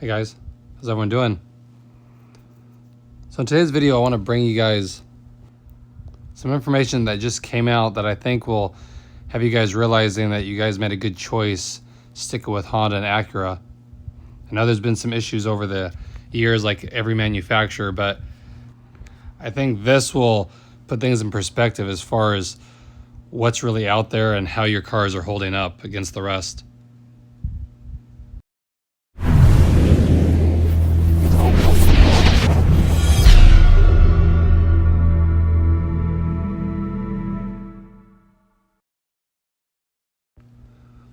Hey guys, how's everyone doing? So in today's video, I want to bring you guys some information that just came out that I think will have you guys realizing that you guys made a good choice sticking with Honda and Acura. I know there's been some issues over the years like every manufacturer, but I think this will put things in perspective as far as what's really out there and how your cars are holding up against the rest.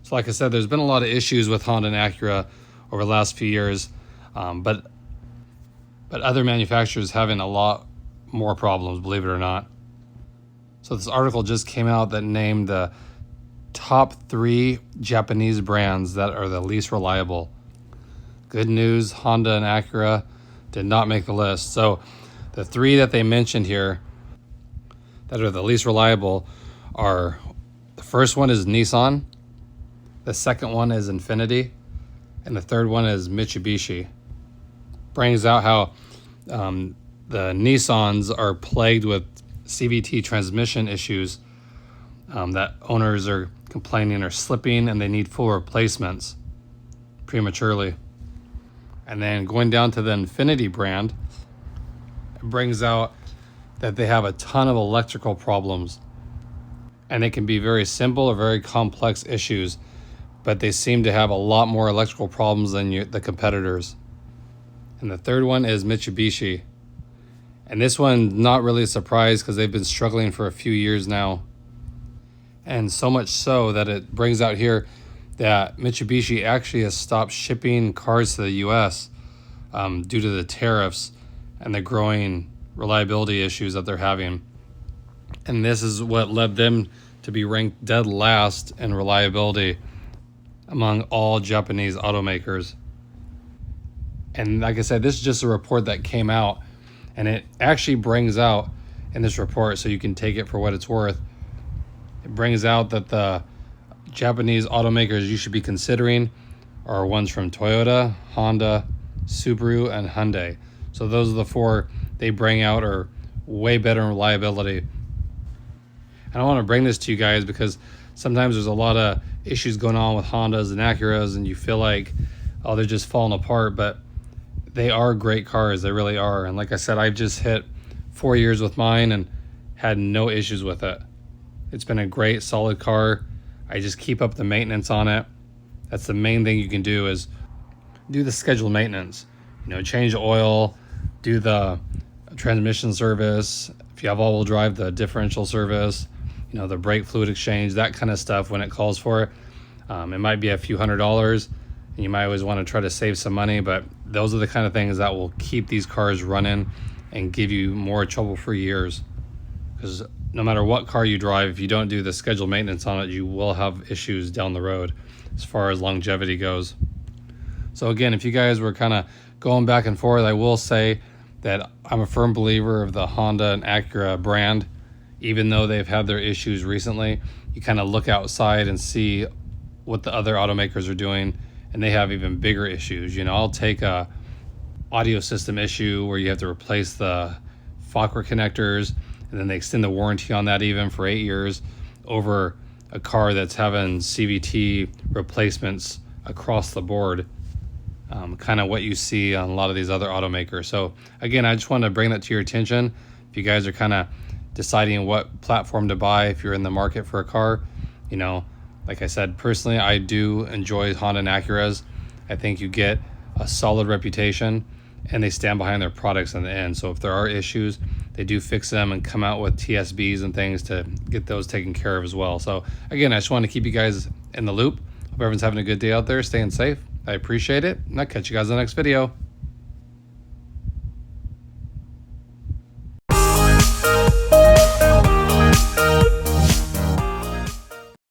So like I said, there's been a lot of issues with Honda and Acura over the last few years, but other manufacturers having a lot more problems, believe it or not. So this article just came out that named the top 3 Japanese brands that are the least reliable. Good news, Honda and Acura did not make the list. So the 3 that they mentioned here that are the least reliable are, the first one is Nissan, the second one is Infiniti, and the third one is Mitsubishi. Brings out how the Nissans are plagued with CVT transmission issues that owners are complaining are slipping and they need full replacements prematurely. And then going down to the Infiniti brand, it brings out that they have a ton of electrical problems, and they can be very simple or very complex issues, but they seem to have a lot more electrical problems than the competitors. And the third one is Mitsubishi. And this one, not really a surprise because they've been struggling for a few years now. And so much so that it brings out here that Mitsubishi actually has stopped shipping cars to the US due to the tariffs and the growing reliability issues that they're having. And this is what led them to be ranked dead last in reliability among all Japanese automakers. And like I said, this is just a report that came out, and it actually brings out in this report, so you can take it for what it's worth, it brings out that the Japanese automakers you should be considering are ones from Toyota, Honda, Subaru, and Hyundai. So those are the 4 they bring out are way better in reliability. And I want to bring this to you guys because sometimes there's a lot of issues going on with Hondas and Acuras, and you feel like, oh, they're just falling apart, but they are great cars. They really are. And like I said, I've just hit 4 years with mine and had no issues with it. It's been a great, solid car. I just keep up the maintenance on it. That's the main thing you can do, is do the scheduled maintenance. You know, change the oil, do the transmission service. If you have all-wheel drive, the differential service, you know, the brake fluid exchange, that kind of stuff when it calls for it. It might be a few $100s, and you might always want to try to save some money, but those are the kind of things that will keep these cars running and give you more trouble-free years. Because no matter what car you drive, if you don't do the scheduled maintenance on it, you will have issues down the road as far as longevity goes. So again, if you guys were kind of going back and forth, I will say that I'm a firm believer of the Honda and Acura brand. Even though they've had their issues recently, you kind of look outside and see what the other automakers are doing, and they have even bigger issues. You know, I'll take a audio system issue where you have to replace the Fokker connectors, and then they extend the warranty on that even for 8 years, over a car that's having CVT replacements across the board. Kind of what you see on a lot of these other automakers. So again, I just want to bring that to your attention. If you guys are kind of deciding what platform to buy, if you're in the market for a car, you know, like I said, personally, I do enjoy Honda and Acuras. I think you get a solid reputation, and they stand behind their products in the end. So if there are issues, they do fix them and come out with TSBs and things to get those taken care of as well. So again, I just want to keep you guys in the loop. Hope everyone's having a good day out there, staying safe. I appreciate it, and I'll catch you guys in the next video.